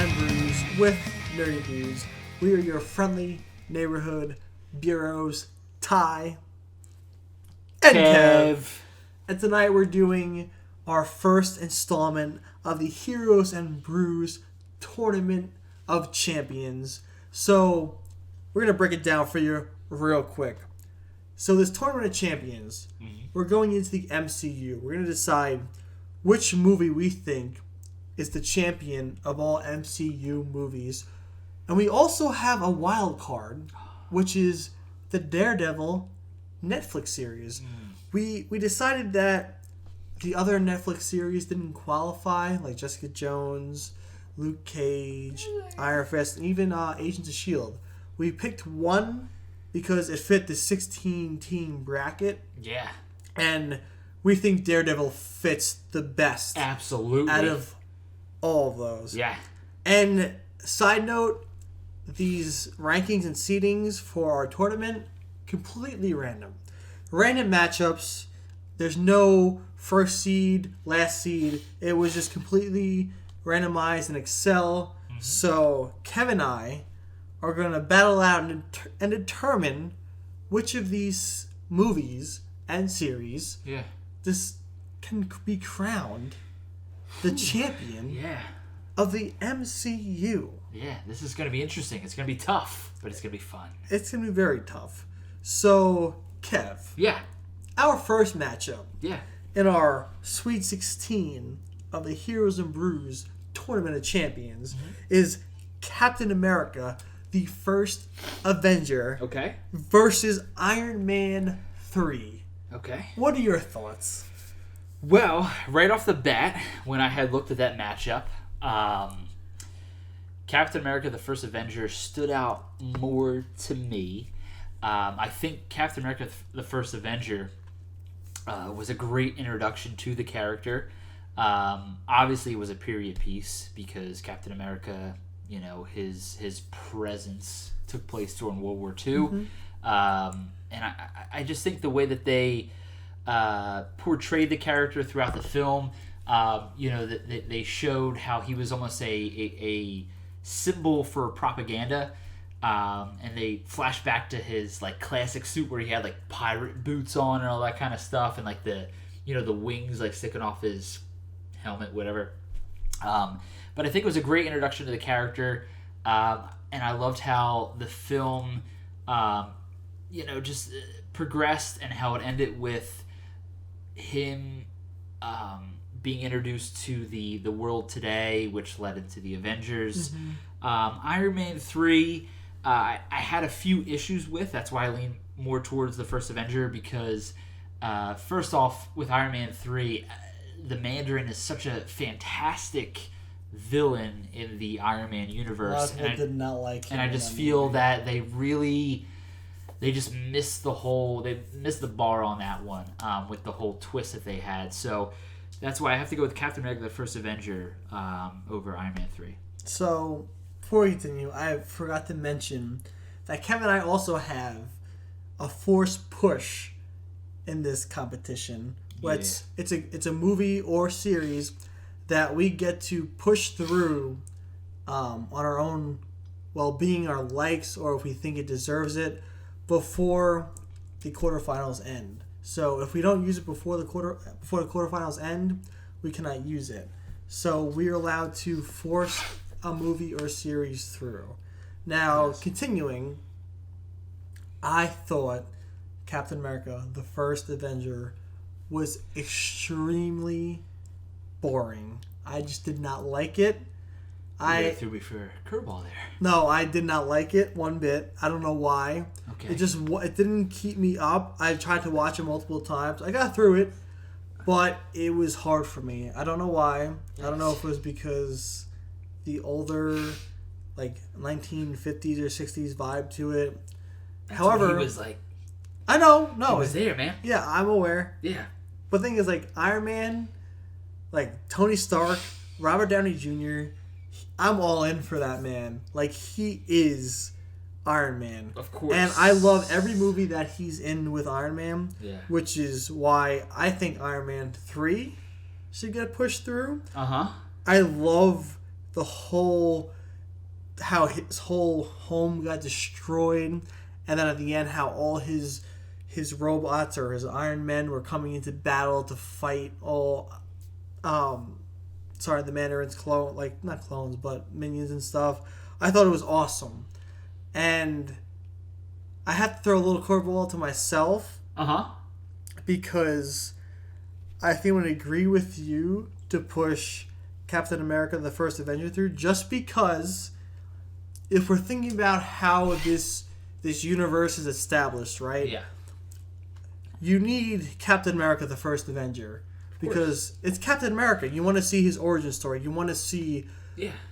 and Brews with Nerdy News. We are your friendly neighborhood Beeroes Ty and Kev. And tonight we're doing our first installment of the Heroes and Brews Tournament of Champions. So we're going to break it down for you real quick. So this Tournament of Champions, we're going into the MCU. We're going to decide which movie we think is the champion of all MCU movies. And we also have a wild card, which is the Daredevil Netflix series. We decided that the other Netflix series didn't qualify, like Jessica Jones, Luke Cage, Iron Fist, and even Agents of S.H.I.E.L.D. We picked one because it fit the 16-team bracket. Yeah. And we think Daredevil fits the best. Absolutely. Out of all of those. Yeah. And side note, these rankings and seedings for our tournament, completely random. Random matchups. There's no first seed, last seed. It was just completely randomized in Excel. So Kev and I are going to battle out and determine which of these movies and series this can be crowned the champion of the MCU. Yeah, this is going to be interesting. It's going to be tough, but it's going to be fun. It's going to be very tough. So, Kev. Yeah. Our first matchup. Yeah. In our Sweet 16 of the Heroes and Brews Tournament of Champions is Captain America, the first Avenger. Okay. Versus Iron Man 3. Okay. What are your thoughts? Well, right off the bat, when I had looked at that matchup, Captain America, the first Avenger, stood out more to me. I think Captain America, the first Avenger, was a great introduction to the character. Obviously, it was a period piece because Captain America, you know, his presence took place during World War II. And I just think the way that they portrayed the character throughout the film, you know, that they showed how he was almost a symbol for propaganda. And they flashed back to his like classic suit where he had like pirate boots on and all that kind of stuff, and like the wings like sticking off his helmet, whatever. But I think it was a great introduction to the character, and I loved how the film, just progressed and how it ended with him being introduced to the world today, which led into the Avengers. Iron Man 3, I had a few issues with. That's why I lean more towards the first Avenger, because first off, with Iron Man 3, the Mandarin is such a fantastic villain in the Iron Man universe. A lot of people did not like him. And I just feel that they just missed the bar on that one with the whole twist that they had. So that's why I have to go with Captain America, the first Avenger, over Iron Man 3. So before we continue, I forgot to mention that Kevin and I also have a forced push in this competition. It's a movie or series that we get to push through on our own well-being, our likes, or if we think it deserves it, before the quarterfinals end. So if we don't use it before the quarterfinals end, we cannot use it. So we are allowed to force a movie or series through. Now, continuing, I thought Captain America, the first Avenger, was extremely boring. I just did not like it. You threw me for a curveball there. No, I did not like it one bit. I don't know why. Okay. It didn't keep me up. I tried to watch it multiple times. I got through it, but it was hard for me. I don't know why. I don't know if it was because the older, like 1950s or 60s vibe to it. However, he was like. I know. No, he was there, man. Yeah, I'm aware. Yeah. But the thing is, like Iron Man, like Tony Stark, Robert Downey Jr. I'm all in for that man. Like, he is Iron Man. Of course. And I love every movie that he's in with Iron Man. Yeah. Which is why I think Iron Man 3 should get pushed through. Uh-huh. I love the whole how his whole home got destroyed, and then at the end how all his robots or his Iron Men were coming into battle to fight all the Mandarin's clone, like not clones but minions and stuff. I thought it was awesome, and I have to throw a little curveball to myself. Because I think I would agree with you to push Captain America: The First Avenger through, just because if we're thinking about how this universe is established, right? Yeah. You need Captain America: The First Avenger because it's Captain America. You want to see his origin story. You want to see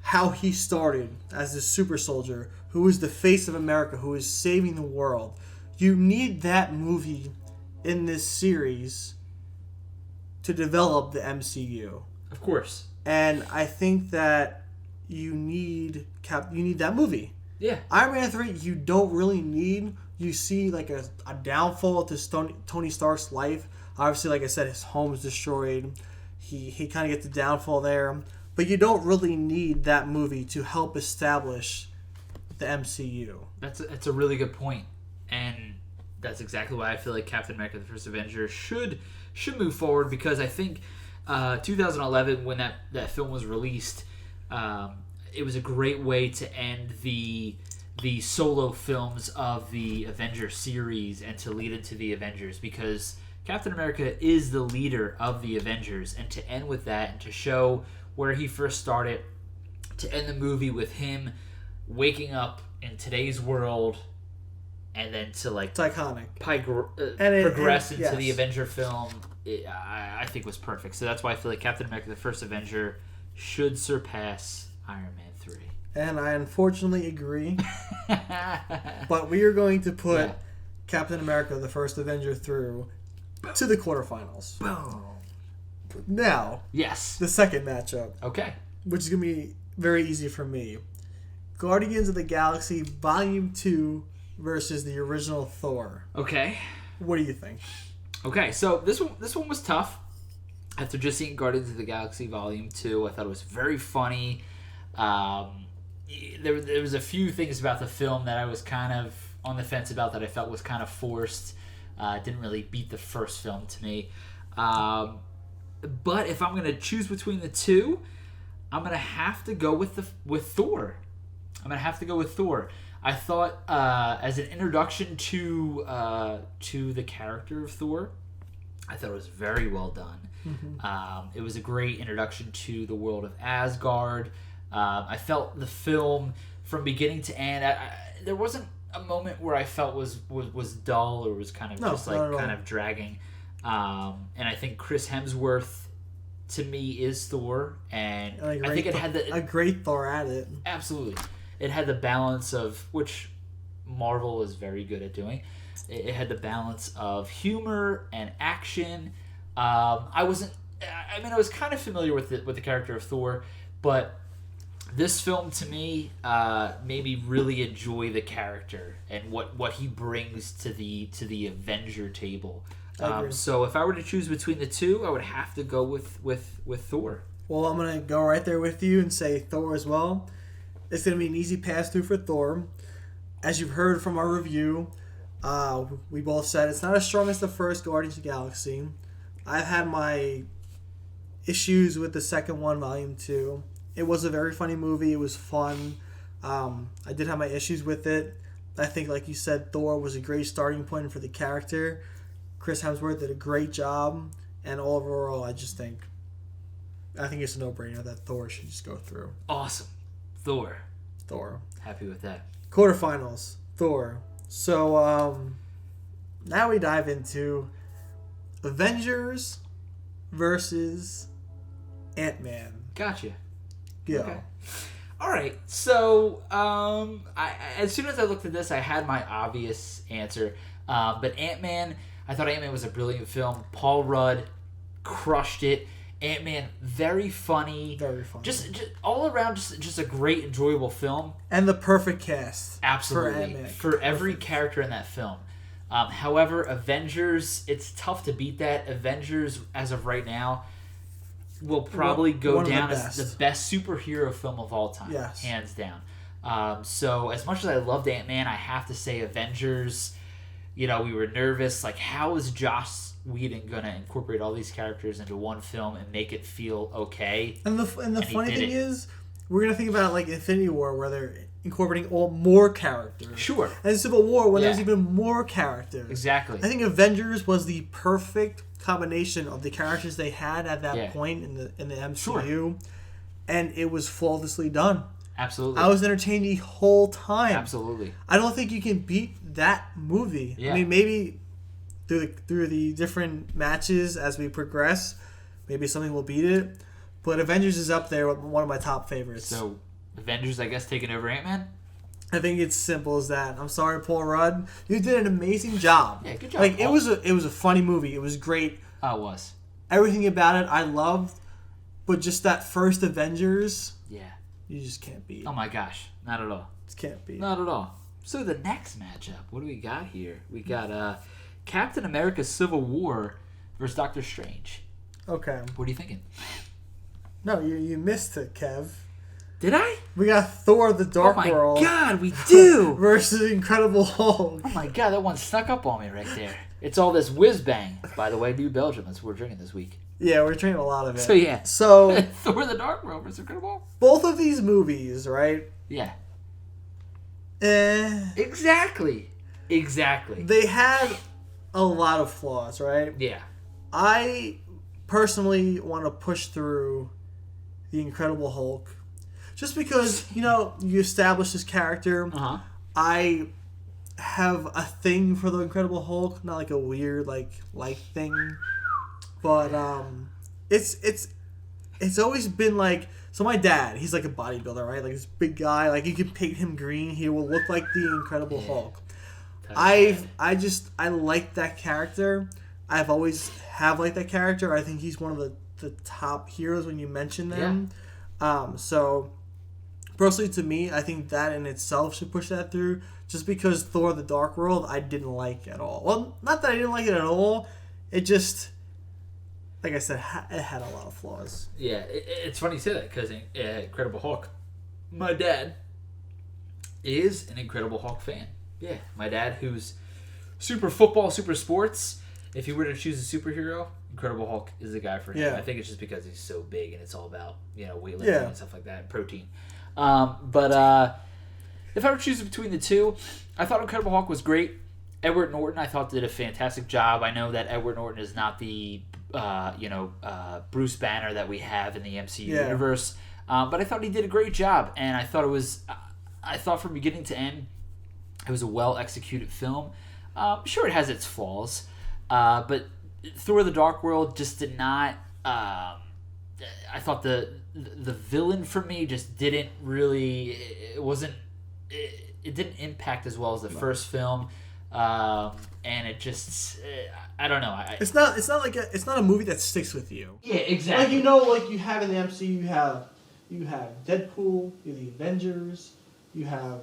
how he started as this super soldier who is the face of America, who is saving the world. You need that movie in this series to develop the MCU. Of course. And I think that you need that movie. Yeah. Iron Man 3, you don't really need. You see like a downfall to Tony Stark's life. Obviously, like I said, his home is destroyed. He kind of gets the downfall there. But you don't really need that movie to help establish the MCU. That's a really good point. And that's exactly why I feel like Captain America: The First Avenger should move forward, because I think 2011, when that film was released, it was a great way to end the solo films of the Avenger series and to lead into the Avengers, because Captain America is the leader of the Avengers, and to end with that and to show where he first started, to end the movie with him waking up in today's world, and then to like it's iconic. Progress into the Avenger film, I think was perfect. So that's why I feel like Captain America: The First Avenger should surpass Iron Man 3. And I unfortunately agree. But we are going to put Captain America: The First Avenger through to the quarterfinals. Boom. Now, yes, the second matchup. Okay. Which is going to be very easy for me. Guardians of the Galaxy Volume 2 versus the original Thor. Okay. What do you think? Okay, so this one was tough. After just seeing Guardians of the Galaxy Volume 2, I thought it was very funny. There was a few things about the film that I was kind of on the fence about, that I felt was kind of forced. Didn't really beat the first film to me. But if I'm going to choose between the two, I'm going to have to go with Thor. I'm going to have to go with Thor. I thought as an introduction to the character of Thor, I thought it was very well done. Mm-hmm. It was a great introduction to the world of Asgard. I felt the film from beginning to end. There wasn't a moment where I felt was dull or was kind of kind of dragging. And I think Chris Hemsworth, to me, is Thor, and I think it had a great Thor at it. Absolutely, it had the balance of, which Marvel is very good at doing. It had the balance of humor and action. I was kind of familiar with the character of Thor, but this film to me made me really enjoy the character and what he brings to the Avenger table. So if I were to choose between the two, I would have to go with Thor. Well, I'm going to go right there with you and say Thor as well. It's going to be an easy pass-through for Thor. As you've heard from our review, we both said it's not as strong as the first Guardians of the Galaxy. I've had my issues with the second one, Volume 2. It was a very funny movie. It was fun. I did have my issues with it. I think, like you said, Thor was a great starting point for the character. Chris Hemsworth did a great job, and overall, I think it's a no-brainer that Thor should just go through. Awesome. Thor. Happy with that. Quarterfinals. Thor. So, now we dive into Avengers versus Ant-Man. Gotcha. Yeah. Okay. All right. So, as soon as I looked at this, I had my obvious answer. But Ant-Man, I thought Ant-Man was a brilliant film. Paul Rudd crushed it. Ant-Man, very funny. Very funny. Just all around, just a great, enjoyable film. And the perfect cast. Absolutely. For Ant-Man. For every character in that film. However, Avengers, it's tough to beat that. Avengers, as of right now, will probably go one of the down as best. the best superhero film of all time. Yes. Hands down. So as much as I loved Ant-Man, I have to say Avengers, we were nervous. Like, how is Joss Whedon going to incorporate all these characters into one film and make it feel okay? And the funny thing is, we're going to think about like Infinity War, where they're incorporating more characters. Sure. And Civil War, where there's even more characters. Exactly. I think Avengers was the perfect combination of the characters they had at that point in the MCU, Sure. and it was flawlessly done. Absolutely. I was entertained the whole time. Absolutely. I don't think you can beat that movie. Yeah. I mean, maybe through the different matches as we progress, maybe something will beat it. But Avengers is up there with one of my top favorites. So, Avengers, I guess, taking over Ant-Man? I think it's simple as that. I'm sorry, Paul Rudd. You did an amazing job. Yeah, good job. Like, it was a funny movie. It was great. Oh, it was. Everything about it I loved. But just that first Avengers, Yeah. you just can't beat. Oh my gosh. Not at all. Just can't beat. Not at all. So the next matchup, what do we got here? We got Captain America Civil War versus Doctor Strange. Okay. What are you thinking? No, you missed it, Kev. Did I? We got Thor the Dark World. Oh my god, we do! Versus Incredible Hulk. Oh my god, that one snuck up on me right there. It's all this Whizbang. By the way, New Belgium, that's what we're drinking this week. Yeah, we're drinking a lot of it. So yeah. So Thor the Dark World versus Incredible Hulk. both of these movies, right? Yeah. Eh. Exactly. They had a lot of flaws, right? Yeah. I personally want to push through the Incredible Hulk. Just because, you establish this character. Uh-huh. I have a thing for the Incredible Hulk. Not like a weird, like thing. But, it's always been like... So my dad, he's like a bodybuilder, right? Like this big guy. Like you can paint him green. He will look like the Incredible Hulk. I like that character. I've always have liked that character. I think he's one of the top heroes when you mention them. Yeah. So personally to me, I think that in itself should push that through. Just because Thor the Dark World I didn't like at all. Well, not that I didn't like it at all. It just, like I said, it had a lot of flaws. Yeah, it's funny you say that because Incredible Hulk, my dad is an Incredible Hulk fan. Yeah, my dad, who's super football, super sports. If he were to choose a superhero, Incredible Hulk is the guy for him. Yeah. I think it's just because he's so big and it's all about weightlifting Yeah. and stuff like that, protein. But if I were to choose between the two, I thought Incredible Hulk was great. Edward Norton, I thought, did a fantastic job. I know that Edward Norton is not the Bruce Banner that we have in the MCU universe, but I thought he did a great job, and I thought from beginning to end, it was a well executed film. Sure, it has its flaws, but Thor: The Dark World just did not. I thought the villain for me just didn't really. It wasn't. It didn't impact as well as the first film. And it just, I don't know. It's not a movie that sticks with you. Yeah, exactly. Like you have in the MCU, you have Deadpool, you have the Avengers, you have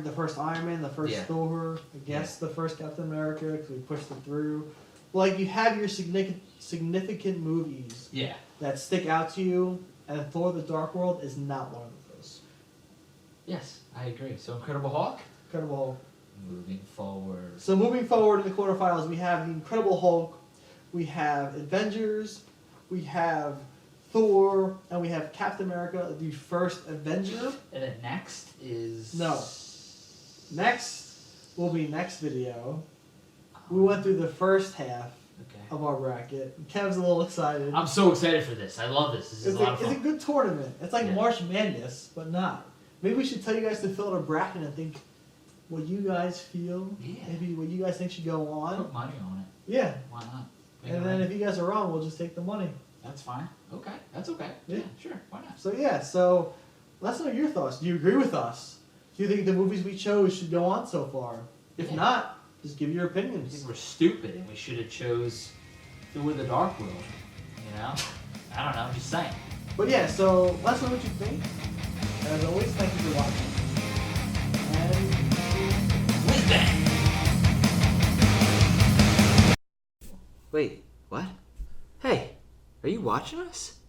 the first Iron Man, the first Thor, I guess the first Captain America because we pushed it through. Like you have your significant movies that stick out to you, and Thor: The Dark World is not one of those. Yes, I agree. So Incredible Hulk. Incredible Hulk. Moving forward. So moving forward in the quarterfinals, we have the Incredible Hulk, we have Avengers, we have Thor, and we have Captain America, the first Avenger. And then next is... No. Next will be next video. We went through the first half of our bracket. Kev's a little excited. I'm so excited for this. I love this. This is a lot of fun. It's a good tournament. It's like March Madness, but not. Maybe we should tell you guys to fill out a bracket and think what you guys feel. Yeah. Maybe what you guys think should go on. Put money on it. Yeah. Why not? And then if you guys are wrong, we'll just take the money. That's fine. Okay. That's okay. Yeah, sure. Why not? So let us know your thoughts. Do you agree with us? Do you think the movies we chose should go on so far? If not, just give your I opinions. think we're stupid and we should have chose Thor: The Dark World. I don't know. I'm just saying. But yeah, so let us know what you think. And as always, thank you for watching. And Whizbang! Wait, what? Hey, Are you watching us?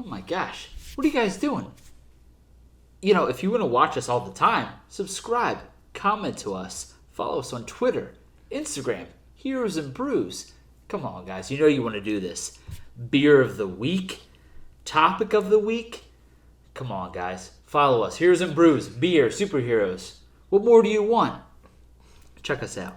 Oh my gosh. What are you guys doing? You know, if you want to watch us all the time, subscribe, comment to us, follow us on Twitter, Instagram, Heroes and Brews. Come on, guys. You know you want to do this. Beer of the week, topic of the week. Come on, guys. Follow us. Heroes and Brews, beer, superheroes. What more do you want? Check us out.